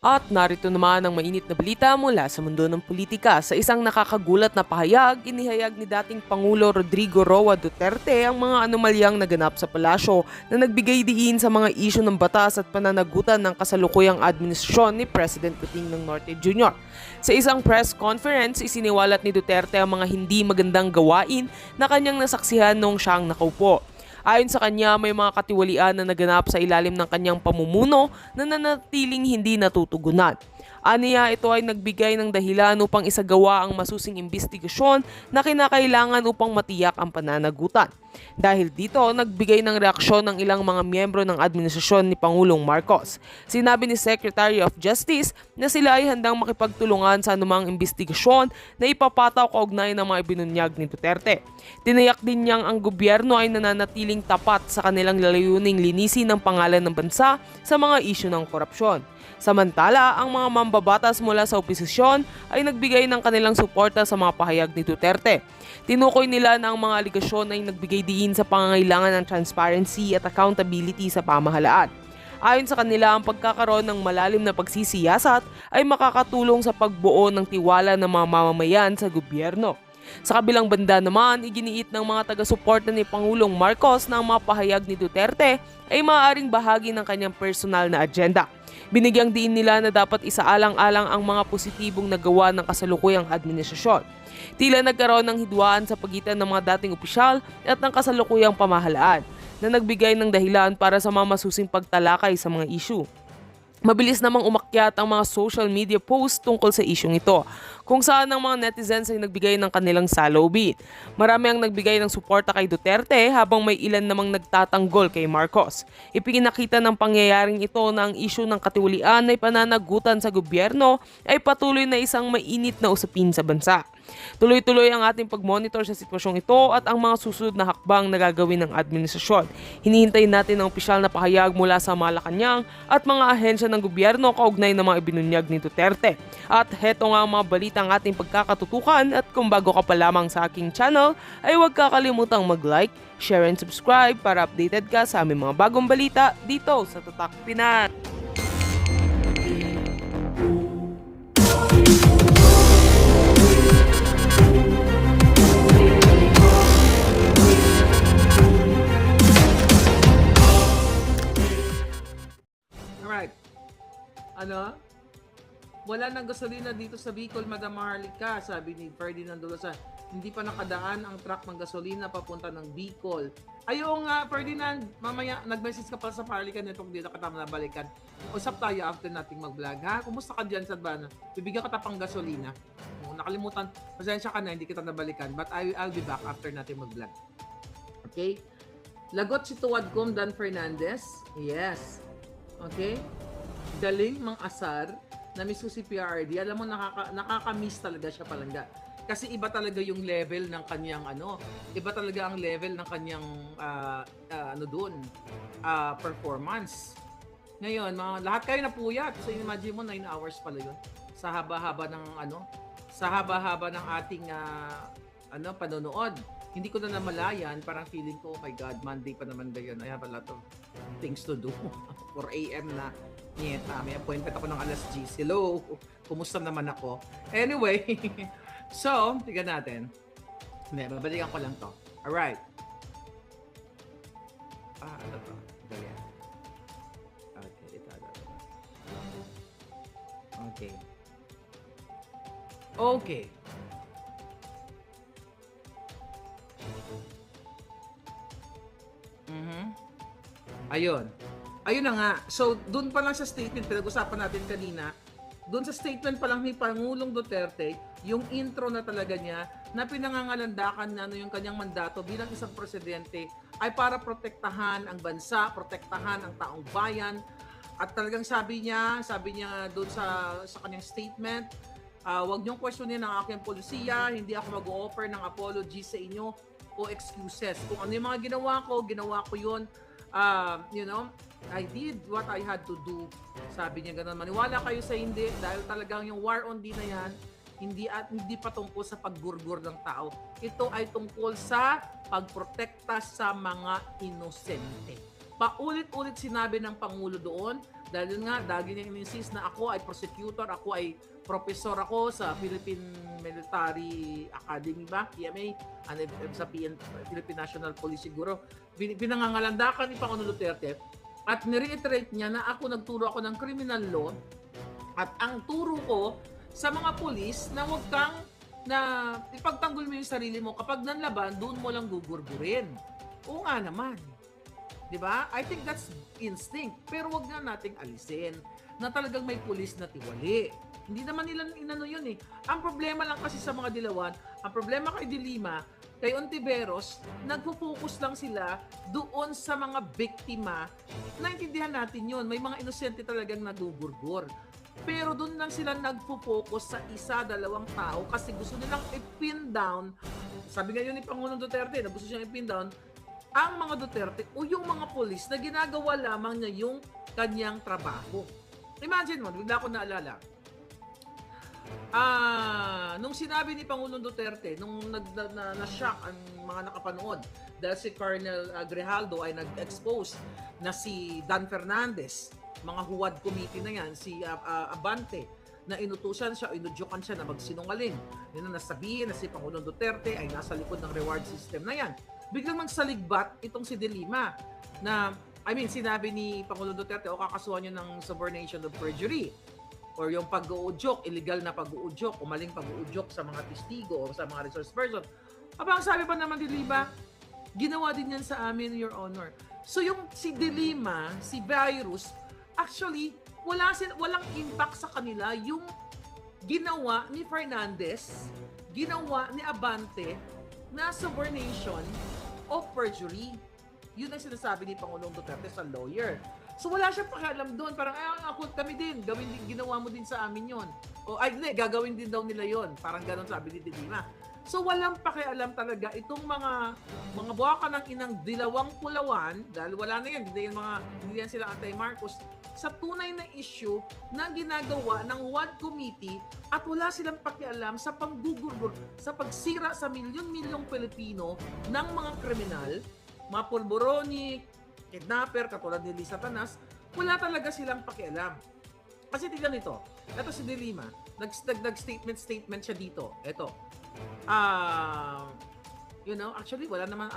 At narito naman ang mainit na balita mula sa mundo ng politika. Sa isang nakakagulat na pahayag, inihayag ni dating Pangulo Rodrigo Roa Duterte ang mga anomalyang naganap sa palasyo na nagbigay diin sa mga isyu ng batas at pananagutan ng kasalukuyang administrasyon ni President Kuting ng Norte Jr. Sa isang press conference, isiniwalat ni Duterte ang mga hindi magandang gawain na kanyang nasaksihan noong siyang nakaupo. Ayon sa kanya, may mga katiwalian na naganap sa ilalim ng kanyang pamumuno na nanatiling hindi natutugunan. Aniya, ito ay nagbigay ng dahilan upang isagawa ang masusing imbestigasyon na kinakailangan upang matiyak ang pananagutan. Dahil dito, nagbigay ng reaksyon ng ilang mga miyembro ng administrasyon ni Pangulong Marcos. Sinabi ni Secretary of Justice na sila ay handang makipagtulungan sa anumang imbestigasyon na ipapataw kaugnay ng mga ibinunyag ni Duterte. Tinayak din niyang ang gobyerno ay nananatiling tapat sa kanilang layuning linisin ang pangalan ng bansa sa mga isyu ng korupsyon. Samantala, ang mga mambabatas mula sa oposisyon ay nagbigay ng kanilang suporta sa mga pahayag ni Duterte. Tinukoy nila na ang mga aligasyon ay nagbigay diin sa pangangailangan ng transparency at accountability sa pamahalaan. Ayon sa kanila, ang pagkakaroon ng malalim na pagsisiyasat ay makakatulong sa pagbuo ng tiwala ng mga mamamayan sa gobyerno. Sa kabilang banda naman, iginiit ng mga taga-suporta ni Pangulong Marcos na ang mga pahayag ni Duterte ay maaaring bahagi ng kanyang personal na agenda. Binigyang diin nila na dapat isaalang-alang ang mga positibong nagawa ng kasalukuyang administrasyon. Tila nagkaroon ng hidwaan sa pagitan ng mga dating opisyal at ng kasalukuyang pamahalaan na nagbigay ng dahilan para sa mga masusing pagtalakay sa mga isyu. Mabilis namang umakyat ang mga social media posts tungkol sa isyong ito, kung saan ang mga netizens ay nagbigay ng kanilang salubin. Marami ang nagbigay ng suporta kay Duterte habang may ilan namang nagtatanggol kay Marcos. Ipinakita ng pangyayaring ito na ang isyu ng katiwalian ay pananagutan sa gobyerno ay patuloy na isang mainit na usapin sa bansa. Tuloy-tuloy ang ating pag-monitor sa sitwasyong ito at ang mga susunod na hakbang na gagawin ng administrasyon. Hinihintay natin ang opisyal na pahayag mula sa Malacanang at mga ahensya ng gobyerno kaugnay ng mga ibinunyag ni Duterte. At heto nga ang mga balitang ating pagkakatutukan, at kung bago ka pa lamang sa aking channel ay huwag kakalimutang mag-like, share and subscribe para updated ka sa aming mga bagong balita dito sa Tatak Pinas. Alright. Ano? Wala nang gasolina dito sa Bicol, Madam Maharlika, sabi ni Ferdinand Dolosan. Hindi pa nakadaan ang truck ng gasolina papunta ng Bicol. Ayun nga, Ferdinand, mamaya nag-message ka pala sa Maharlika nitong dito ka tama nabalikan. Usap tayo after nating mag-vlog, ha? Kumusta ka dyan, Sadbana? Bibigyan ka pang gasolina. Kung nakalimutan, pasensya ka na, hindi kita nabalikan. But I'll be back after natin mag-vlog. Okay? Lagot si Tuwadcom Dan Fernandez. Yes. Okay? Galing mang asar na miss ko si PRD. Alam mo, nakaka-miss talaga siya palangga. Kasi iba talaga yung level ng kanyang iba talaga ang level ng kanyang performance. Ngayon, lahat kayo napuyat. So imagine mo 9 hours pala yun. Sa haba-haba ng ating panonood. Hindi ko na namalayan, parang feeling ko, oh my God, Monday pa naman ba yun? I have a lot of things to do. 4 a.m. na. Nyeta, may appointment ako ng alas 10. Hello, kumusta naman ako? Anyway, so, tignan natin. Hindi, babalikan ko lang to. Alright. Ano to? Ganyan. Okay, ito. Okay. Okay. Ayun. Ayun na nga. So, doon pa lang sa statement, pinag-usapan natin kanina, doon sa statement pa lang ni Pangulong Duterte, yung intro na talaga niya, na pinangangalandakan na yung kanyang mandato bilang isang presidente ay para protektahan ang bansa, protektahan ang taong bayan. At talagang sabi niya doon sa kanyang statement, huwag niyong questionin ang aking polisiya, hindi ako mag-o-offer ng apology sa inyo o excuses. Kung ano yung mga ginawa ko yun. I did what I had to do. Sabi niya ganun. Maniwala kayo sa hindi dahil talagang yung war on D na yan, hindi pa tungkol sa paggurgur ng tao. Ito ay tungkol sa pagprotekta sa mga inosente. Paulit-ulit sinabi ng Pangulo doon Dahil yun nga, lagi niya in-insist na ako ay prosecutor, ako ay professor ako sa Philippine Military Academy ba? PMA, sa Philippine National Police siguro. Pinangangalandakan ni Pangulong Duterte at nireiterate niya na nagturo ako ng criminal law at ang turo ko sa mga pulis na huwag kang na ipagtanggol mo yung sarili mo kapag nanlaban, doon mo lang gugurgurin. Oo nga naman. 'Di ba? I think that's instinct. Pero wag na nating alisin na talagang may pulis na tiwali. Hindi naman nila inano yun eh. Ang problema lang kasi sa mga Dilawan, ang problema kay Dilima, kay Ontiveros, nagpo-focus lang sila doon sa mga biktima. Naintindihan natin yun. May mga inosente talagang nagugurgur. Pero doon lang sila nagpo-focus sa isa, dalawang tao kasi gusto nilang i-pin down. Sabi nga yun ni Pangulong Duterte na gusto siyang i-pin down ang mga Duterte o yung mga polis na ginagawa lamang niya yung kanyang trabaho. Imagine mo, bigla ko naalala. Nung sinabi ni Pangulong Duterte, nung na-shock ang mga nakapanood dahil si Colonel Grijaldo ay nag-expose na si Dan Fernandez, mga huwad committee na yan, si Abante, na inutusan siya o inudyukan siya na magsinungaling. Yun na nasabihin na si Pangulong Duterte ay nasa likod ng reward system na yan. Biglang magsaligbat itong si Dilima na, sinabi ni Pangulong Duterte o kakasuhan niya ng subornation of perjury or yung pag-uudyok, illegal na pag-uudyok o maling pag-uudyok sa mga testigo o sa mga resource person. Ang sabi pa naman ni Dilima, ginawa din yan sa amin, Your Honor. So yung si Dilima, si Virus, actually, walang impact sa kanila yung ginawa ni Fernandez, ginawa ni Abante na subornation of perjury. Yun ang sinasabi ni Pangulong Duterte sa lawyer. So wala siyang pakialam doon. Parang, ako kami din. Ginawa mo din sa amin yon. O, gagawin din daw nila yon. Parang ganon sabi ni Dilima. So walang pakialam talaga itong mga buwaka ng inang Dilawang Pulawan, dahil wala na yan, hindi yan sila anti-Marcos, sa tunay na issue na ginagawa ng WAD Committee at wala silang pakialam sa panggugurgur, sa pagsira sa milyon-milyong Pilipino ng mga kriminal, mga polboroni, kidnapper, katulad ni Lisa Tanas, wala talaga silang pakialam. Kasi tignan ito, ito si Dilima, nag-statement siya dito, ito. Actually, wala naman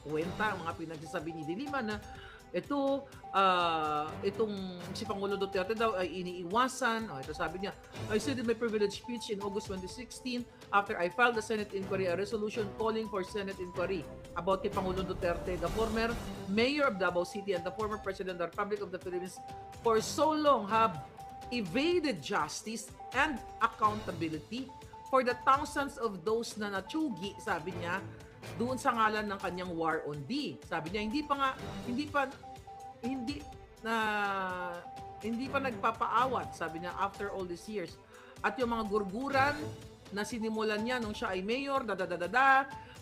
kwenta ang mga pinagsasabi ni Dilima na itong si Pangulo Duterte daw ay iniiwasan. Ito sabi niya, I said in my privilege speech in August 2016 after I filed the Senate inquiry, a resolution calling for Senate inquiry about kay Pangulo Duterte, the former mayor of Davao City and the former president of the Republic of the Philippines for so long have evaded justice and accountability for the thousands of those na natsugi, sabi niya, doon sa ngalan ng kanyang war on D. Sabi niya, hindi pa nagpapaawat, sabi niya, after all these years. At yung mga gurguran na sinimulan niya nung siya ay mayor,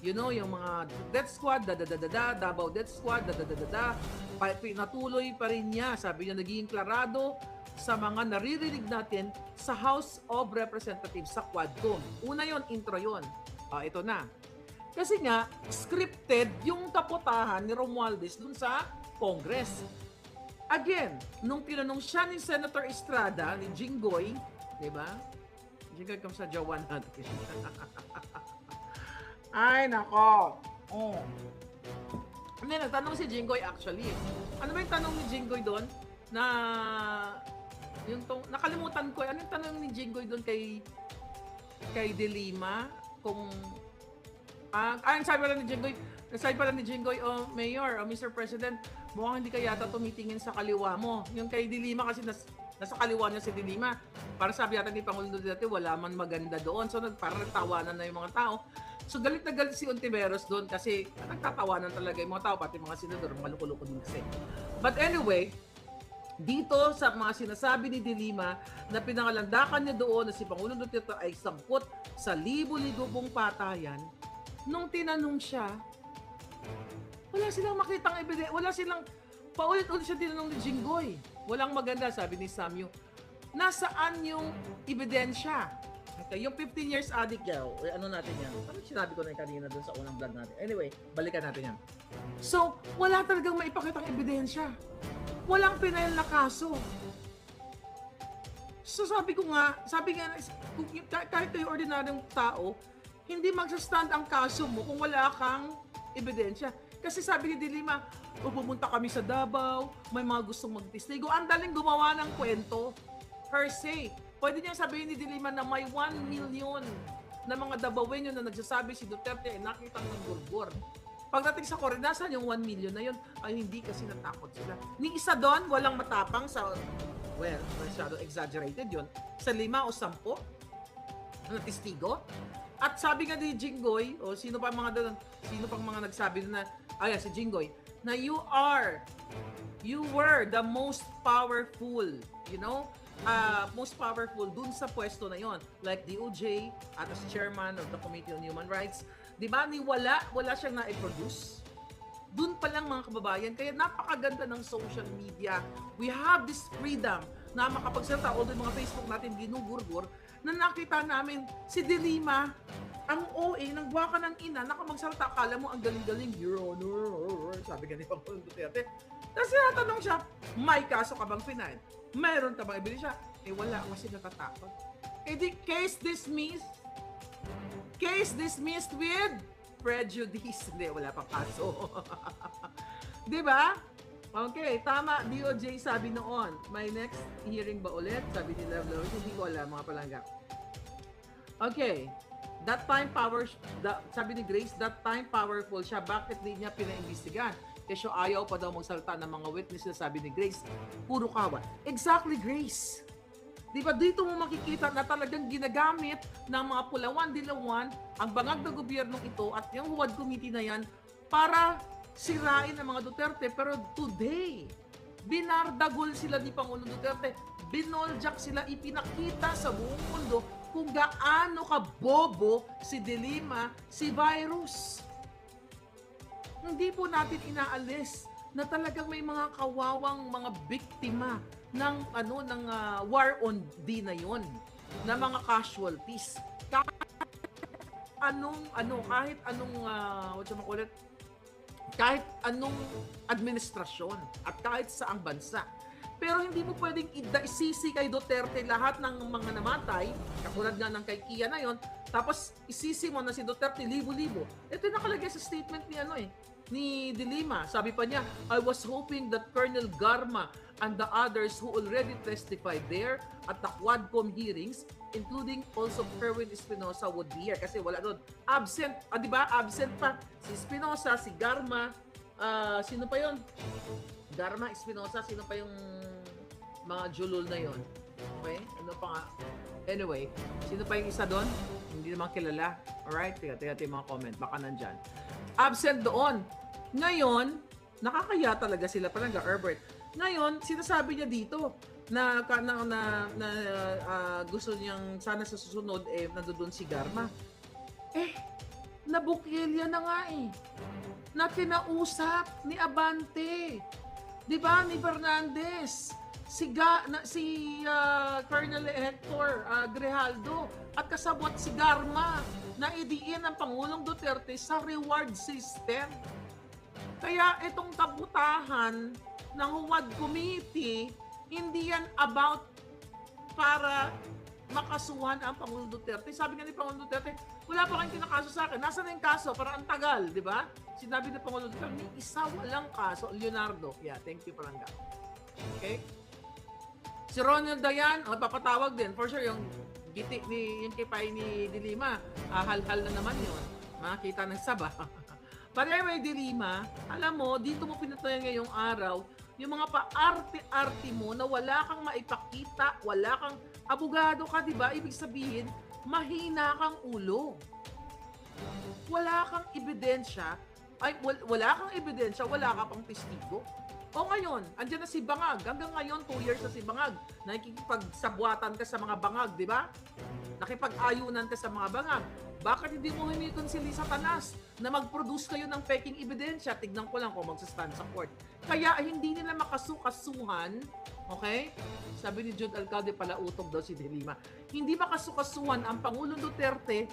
yung mga death squad, Davao death squad, pinatuloy pa rin niya. Sabi niya, naging klarado sa mga naririnig natin sa House of Representatives sa Quadcom. Una yon, intro yon. Ito na. Kasi nga, scripted yung kaputahan ni Romualdez dun sa Congress. Again, nung tinanong siya ni Senator Estrada, ni Jinggoy, di ba? Jinggoy, kamusta Jawan natin? Ay, nako. Hindi, nagtanong si Jinggoy actually. Ano ba yung tanong ni Jinggoy doon? Nakalimutan ko. Ano yung tanong ni Jinggoy doon kay Dilima? Sabi pala ni Jinggoy, Mayor, Mr. President, mukhang hindi ka yata tumitingin sa kaliwa mo. Yung kay Dilima kasi nasa kaliwa niya si Dilima. Para sabi yata ni Pangulong Duterte, wala man maganda doon. So parang nagtawanan na yung mga tao. So galit na galit si Ontiveros doon kasi nagtatawanan talaga yung mga tao, pati mga senador, mga luko-luko din kasi. But anyway, dito sa mga sinasabi ni Dilima na pinangalandakan niya doon na si Pangulong Duterte ay sangkot sa libo-libo pong patayan, nung tinanong siya, wala silang makitang ebidensya, wala silang, paulit-ulit siya tinanong ni Jinggoy. Walang maganda, sabi ni Samyu. Nasaan yung ebidensya? Okay, yung 15 years addict yaw, ano natin yan? Parang sinabi ko na kanina dun sa unang vlog natin. Anyway, balikan natin yan. So, wala talagang maipakitang ebidensya. Walang pinail na kaso. So sabi nga, kahit kayo ordinaryong tao, hindi magsastand ang kaso mo kung wala kang ebidensya. Kasi sabi ni Dilima, pupunta kami sa Davao, may mga gustong magtestigo. Ang daling gumawa ng kwento, per se. Pwede niyang sabihin ni Dilima na may 1 million na mga Davaoenyo na nagsasabi si Duterte ay nakita ng gurgur. Pagdating sa Cory, nasaan yung 1 million na yun? Ay, hindi kasi natakot sila. Ni isa doon, walang matapang sa, well, masyado exaggerated yun, sa 5 o 10 na testigo. At sabi nga ni Jinggoy, o sino pang mga nagsabi na, si Jinggoy, na you were the most powerful, most powerful dun sa pwesto na yon, like DOJ at as chairman of the Committee on Human Rights. Di ba, wala siyang na-produce. Dun pa lang mga kababayan, kaya napakaganda ng social media. We have this freedom na makapagsalita, although mga Facebook natin ginugurgur, na nakita namin si Dilima, ang OA, nagwaka ng ina, nakamagsalita, akala mo ang galing-galing, Your Honor, sabi ka ni Pangulong Duterte. Tapos natanong siya, may kaso ka bang final? Mayroon ka bang ebidensya? Wala kasi natatakot. Di case dismissed. Case dismissed with prejudice. Hindi, wala pang kaso. Di ba? Okay, tama. DOJ sabi noon. May next hearing ba ulit? Sabi ni Love Love. Hindi ko alam, mga palangga. Okay. That time sabi ni Grace, that time powerful siya. Bakit di niya pinaimbestigahan? Kasi ayaw pa daw magsalita ng mga witnesses, sabi ni Grace. Puro kawa. Exactly, Grace. Di ba dito mo makikita na talagang ginagamit ng mga pulawan-dilawan ang bangag na gobyernong ito at yung Huwad Committee na yan para sirain ang mga Duterte. Pero today, binardagol sila ni Pangulong Duterte. Binoljak sila, ipinakita sa buong mundo kung gaano ka bobo si Dilima, si Virus. Hindi po natin inaalis na talagang may mga kawawang mga biktima ng war on D na yon, na mga casualties. Kahit anong administrasyon at kahit saang bansa. Pero hindi mo pwedeng isisi kay Duterte lahat ng mga namatay, katulad nga ng kay Kia na yon, tapos isisi mo na si Duterte libo-libo. Ito yung nakalagay sa statement ni Dilima. Sabi pa niya, I was hoping that Colonel Garma and the others who already testified there at the Quadcom hearings, including also Kerwin Espinosa, would be here. Kasi wala doon. Absent. Di ba? Absent pa. Si Espinosa, si Garma, sino pa yon? Garma, Espinosa, sino pa yung mga julol na yon? Okay? Ano pa nga? Anyway, sino pa yung isa doon? Hindi naman kilala. Alright? Tiga yung mga comment. Baka nandyan. Absent doon. Ngayon, nakakaya talaga sila parang Herbert. Ngayon, sinasabi niya dito na gusto niyang sana sa susunod nandoon si Garma. Nabukilya na nga na kinausap ni Abante. 'Di ba, ni Fernandez, si Colonel Hector Grijaldo at kasabot si Garma na idiin ng Pangulong Duterte sa reward system. Kaya itong kabutahan ng Huwad Committee, hindi yan about para makasuhan ang Pangulong Duterte. Sabi nga ni Pangulong Duterte, wala pa kayong kinakaso sa akin. Nasaan na yung kaso? Parang ang tagal, di ba? Sinabi ni Pangulong Duterte, may isa walang kaso. Leonardo. Yeah, thank you, Palangga. Okay? Si Ronald Dayan, papatawag din. For sure, yung giti yung kipay ni Dilima, hal-hal na naman yun. Makakita ng saba. But anyway, Dilima, alam mo, dito mo pinatayan ngayong araw, yung mga paarte-arte mo na wala kang maipakita, wala kang abogado ka, di ba? Ibig sabihin, mahina kang ulo. Wala kang ebidensya, wala ka pang testigo. O ngayon, andyan na si Bangag. Hanggang ngayon, 2 years na si Bangag. Nakikipagsabuatan ka sa mga bangag, di ba? Nakipag-ayunan ka sa mga bangag. Bakit hindi mo humikon si Lisa Tanas na mag-produce kayo ng peking ebidensya? Tignan ko lang kung magsastand sa court. Kaya hindi nila makasukasuhan, okay? Sabi ni Jude Alcalde, pala utog daw si Dilima. Hindi makasukasuhan ang Pangulong Duterte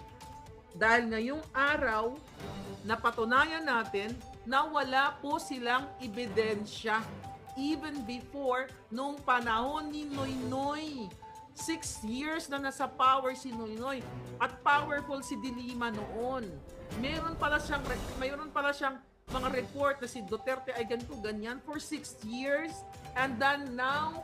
dahil ngayong araw, napatunayan natin na wala po silang ebidensya even before nung panahon ni Noynoy 6 years na nasa power si Noynoy at powerful si De Lima noon. Mayroon pala siyang mga report na si Duterte ay ganito ganyan for 6 years, and then now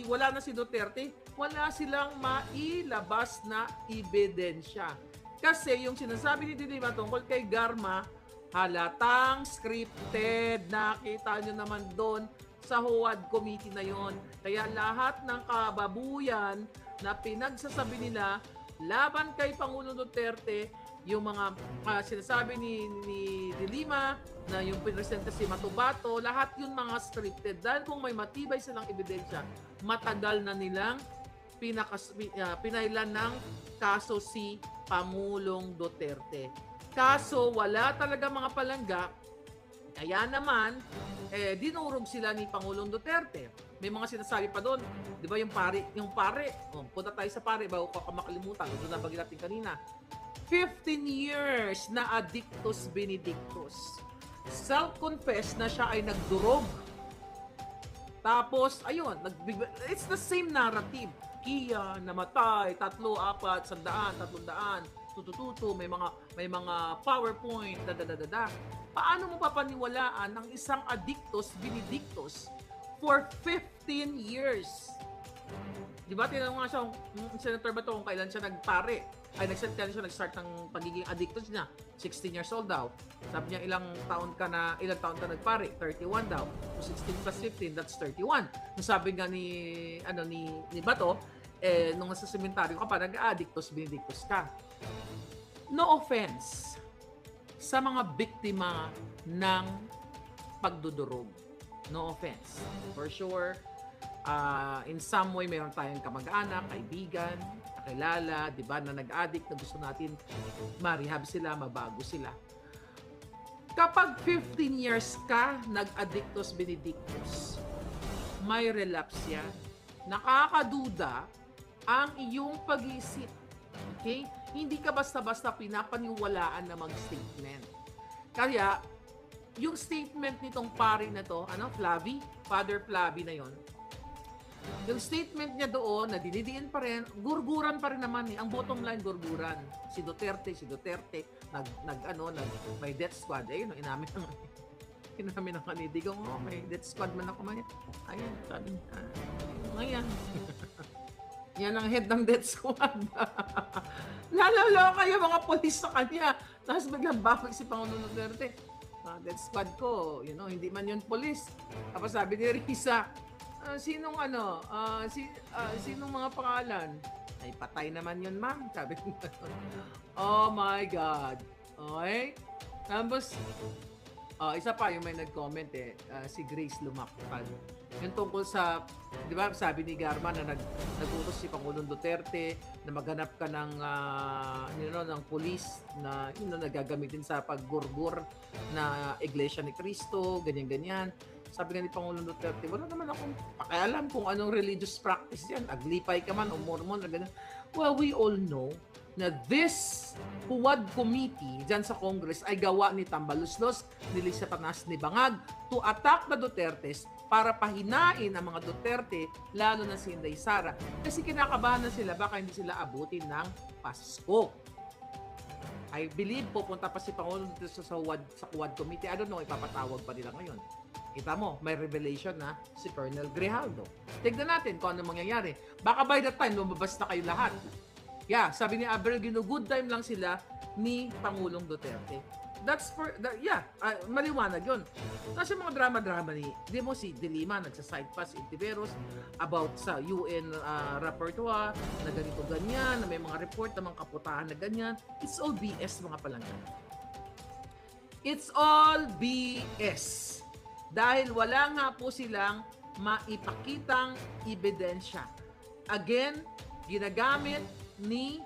wala na si Duterte, wala silang mailabas na ebidensya. Kasi yung sinasabi ni De Lima tungkol kay Garma, halatang scripted. Nakita nyo naman doon sa HOAD committee na yon. Kaya lahat ng kababuyan na pinagsasabi nila laban kay Pangulong Duterte, yung mga sinasabi ni De Lima na yung pinresenta si Matubato, lahat yun mga scripted. Dahil kung may matibay silang ebidensya, matagal na nilang pinailan ng kaso si Pangulong Duterte. Kaso wala talaga mga palangga, kaya naman dinurog sila ni Pangulong Duterte. May mga sinasabi pa doon, di ba yung pare, punta tayo sa pare bago ka makalimutan, doon na bagay natin kanina. 15 years na addictus benedictus. Self-confess na siya ay nagdurog. Tapos, ayun, it's the same narrative. Kia, namatay, 3, 4, 100, 300, tutututu, may mga PowerPoint, Paano mo papaniwalaan ng isang addictus benedictus for 15 years? Di ba, tinanong nga siya, Senator Bato, kung kailan siya nag-start ng pagiging addictus niya. 16 years old daw. Sabi niya, ilang taon ka nagpare? 31 daw. So 16 plus 15, that's 31. Nung sabi nga ni Bato, nung nasa sementaryo ka pa, nag-addictus benedictus ka. No offense sa mga biktima ng pagdudurog. No offense. For sure, in some way, mayroon tayong kamag-anak, kaibigan, kakilala, di ba, na nag-addict, na gusto natin ma-rehab sila, mabago sila. Kapag 15 years ka nag-addictus benedictus, may relapse yan. Nakakaduda ang iyong pag-iisip. Okay? Hindi ka basta-basta pinapaniwalaan na mag-statement. Kaya, yung statement nitong pari na to, Father Flavi na yon. Yung statement niya doon, na dinidiin pa rin, gurguran pa rin naman eh. Ang bottom line, gurguran. Si Duterte, may death squad. Ayun, inamin ng kanidigong, may death squad man ako man. Ayun, sabi niya, ngayon. Yan ang head ng death squad. Nalalaw kayo mga polis sa kanya. Tapos biglang bakit si Pangulong Duterte. Death squad ko, hindi man yun polis. Tapos sabi ni Risa, sinong mga pangalan? Ay, patay naman yun, ma'am. Sabi niya. Oh my God. Okay? Tapos, isa pa yung may nag-comment si Grace Lumakpan. Yung tungkol sa, di ba, sabi ni Garma na nag-utos si Pangulong Duterte na maghanap ka ng police na nagagamitin sa paggurgur na Iglesia ni Cristo, ganyan-ganyan. Sabi nga ni Pangulong Duterte, wala naman akong pakialam kung anong religious practice yan. Aglipay ka man o Mormon, o ganyan. Well, we all know na this HOAD committee dyan sa Congress ay gawa ni Tambaluslos, ni Lisa Panas, ni Bangag to attack the Dutertes para pahinain ang mga Duterte, lalo na si Inday Sara. Kasi kinakabahan na sila, baka hindi sila abutin ng Pasko. I believe pupunta pa si Pangulong Duterte sa HOAD committee. I don't know, ipapatawag pa nila ngayon. Kita mo, may revelation na si Colonel Grijaldo. Tignan natin kung ano mangyayari. Baka by that time, lumabas na kayo lahat. Yeah, sabi ni Abril, good time lang sila ni Pangulong Duterte. Maliwanag yun. Kasi mga drama-drama di mo si De Lima nagsa-side pass Intiveros about sa UN rapporteur na ganito-ganyan, na may mga report na mga kaputahan na ganyan. It's all BS mga palangga. It's all BS. Dahil wala nga po silang maipakitang ebidensya. Again, ginagamit ni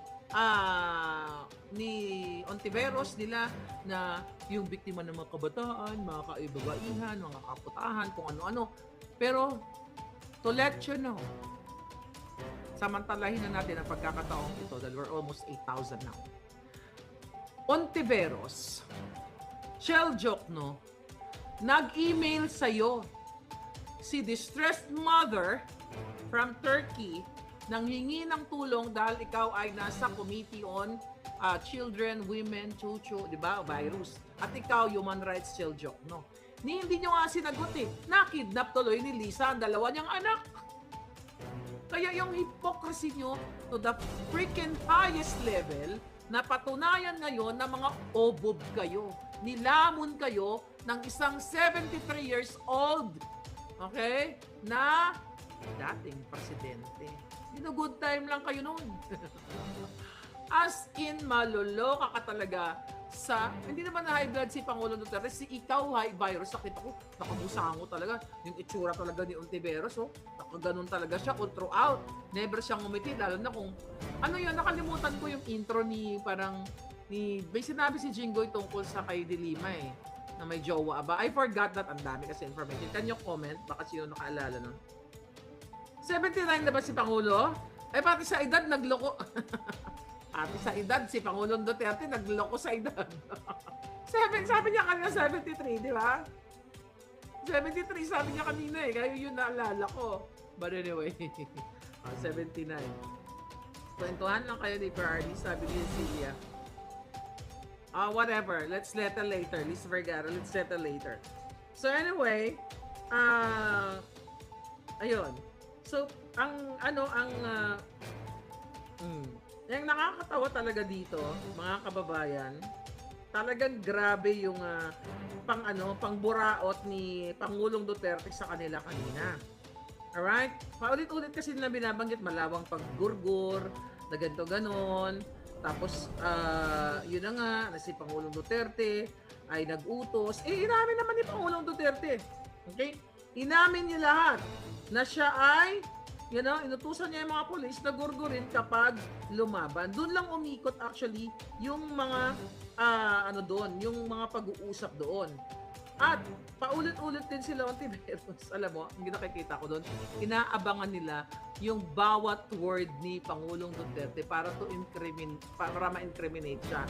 Ontiveros nila na yung biktima ng mga kabataan, mga kaibabaihan, mga kaputahan, kung ano-ano. Pero, to let you know, samantalahin na natin ang pagkakataong ito dahil we're almost 8,000 now. Ontiveros, Shell Jokno, nag-email sa'yo si distressed mother from Turkey nang hingi ng tulong dahil ikaw ay nasa Committee on Children, Women, Chuchu, di ba, virus. At ikaw, Human Rights Chiljok, no? Hindi nyo nga sinagot eh. Nakidnap tuloy ni Lisa ang dalawa niyang anak. Kaya yung hypocrisy nyo to the freaking highest level, na patunayan ngayon na mga obob kayo. Nilamon kayo ng isang 73 years old, okay, na dating presidente. Good time lang kayo noon. As in, maloloka ka talaga sa, hindi naman na high blood si Pangulong Duterte, si ikaw high virus. Nakita ko, nakamusango talaga. Yung itsura talaga ni Ontiveros, oh. Nakaganon talaga siya all throughout. Never siyang umiti, lalo na kung, ano yun, nakalimutan ko yung intro ni, parang, may sinabi si Jinggoy tungkol sa kay De Lima eh, na may jowa ba? I forgot that, ang dami kasi information. Can you comment? Baka sino nakaalala nun? 79 na ba si Pangulo? Eh, pati sa edad, nagloko. Pati sa edad, si Pangulong Duterte, nagloko sa edad. Sabi niya kanina 73, di ba? 73, sabi niya kanina eh. Kaya yun naalala ko. But anyway, 79. Kwentuhan lang kayo ni Ferrari, sabi ni Celia. Whatever, let's settle later. Liz Vergara, let's settle later. So anyway, ayun. So, yung nakakatawa talaga dito, mga kababayan, talagang grabe yung pangburaot ni Pangulong Duterte sa kanila kanina. Alright? Paulit-ulit kasi nila binabanggit malawang paggurgur, na ganito ganon. Tapos, yun na nga, na si Pangulong Duterte ay nag-utos. Inamin naman ni Pangulong Duterte. Okay? Inamin niya lahat na siya ay, inutusan niya yung mga polis na gurgurin kapag lumaban. Doon lang umikot actually yung mga, yung mga pag-uusap doon. At paulit-ulit din sila Ontiveros. Alam mo, ang nakikita ko doon, inaabangan nila yung bawat word ni Pangulong Duterte para ma-incriminate siya.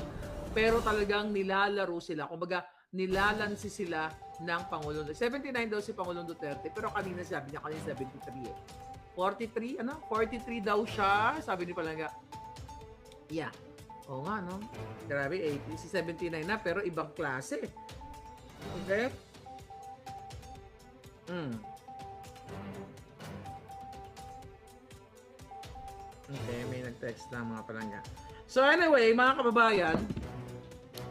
Pero talagang nilalaro sila. Kumbaga, nilalansi sila ng Pangulong Duterte. 79 daw si Pangulong Duterte, pero kanina sabi niya, 73 eh. 43, 43 daw siya, sabi ni Palanga. Yeah. Oo nga, no? Grabe, 80, si 79 na, pero ibang klase. Okay? Okay, may nag-text na mga Palanga. So anyway, mga kababayan,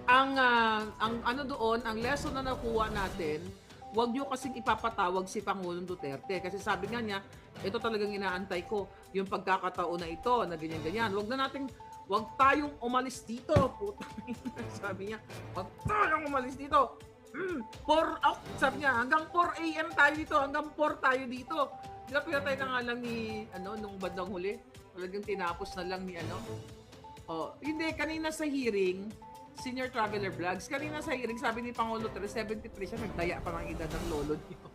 ang lesson na nakuha natin, wag nyo kasing ipapatawag si Pangulong Duterte. Kasi sabi nga niya, ito talagang inaantay ko, yung pagkakataon na ito, na ganyan-ganyan. Wag tayong umalis dito. Puta, sabi niya, wag tayong umalis dito. Sabi niya, hanggang 4 a.m. tayo dito, hanggang 4 tayo dito. Di ba pinatay na nga lang ni, nung bandang huli, talagang tinapos na lang ni hindi, kanina sa hearing, Senior Traveler Vlogs, kanina sa hearing, sabi ni Pangulo 73 siya, nagdaya pa ng edad ng lolo niyo.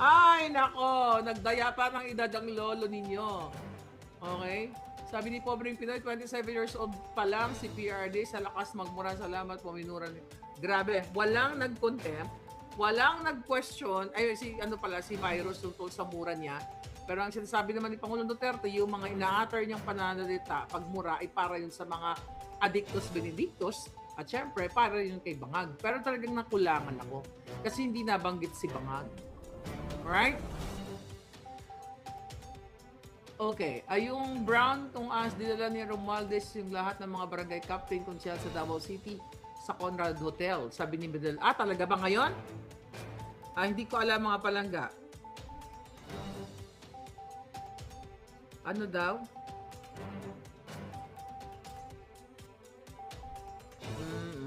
Ay, nako, nagdaya pa ng edad ang lolo ninyo. Okay? Sabi ni Pobreng Pinoy, 27 years old pa lang si PRD, sa lakas magmura, salamat po, minura niyo. Grabe, walang nag-contempt, walang nag-question, si virus tungkol sa mura niya. Pero ang sinasabi naman ni Pangulong Duterte, yung mga ina-utter niyang pananalita, pagmura, ay para yun sa mga addictus benedictus, at syempre, para yun kay Bangag. Pero talagang nakulangan ako, kasi hindi nabanggit si Bangag. Alright? Okay, yung Brown, kung dinala ni Romualdez yung lahat ng mga barangay captain konsyal sa Davao City sa Conrad Hotel. Sabi ni Bedel, talaga ba ngayon? Hindi ko alam mga Palangga. Ano daw?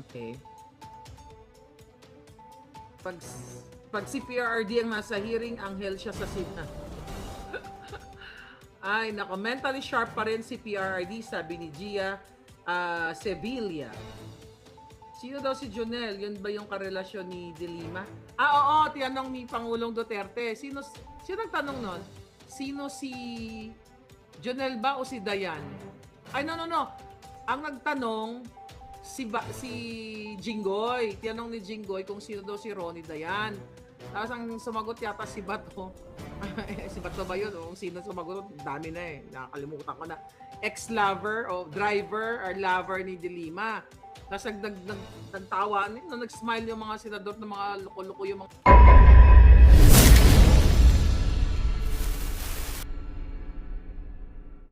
Okay. Pag si PRD ang nasa hearing, anghel siya sa sina. Ay, nako, mentally sharp pa rin si PRD, sabi ni Gia Sevilla. Sino daw si Jonel? Yun ba yung karelasyon ni De Lima? Oo, tinanong ni Pangulong Duterte. Sino nagtanong nun? Sino si Jonel ba o si Dayan? Ay, no. Ang nagtanong, si Jinggoy. Tinanong ni Jinggoy kung sino daw si Ronnie Dayan. Tapos ang sumagot yata si Bato. Si Bato ba yun? O sino sumagot? Dami na eh. Nakakalimutan ko na. Ex-lover o driver or lover ni De Lima. Tapos nagtawa, nag-smile yung mga senador ng mga loko-loko yung mga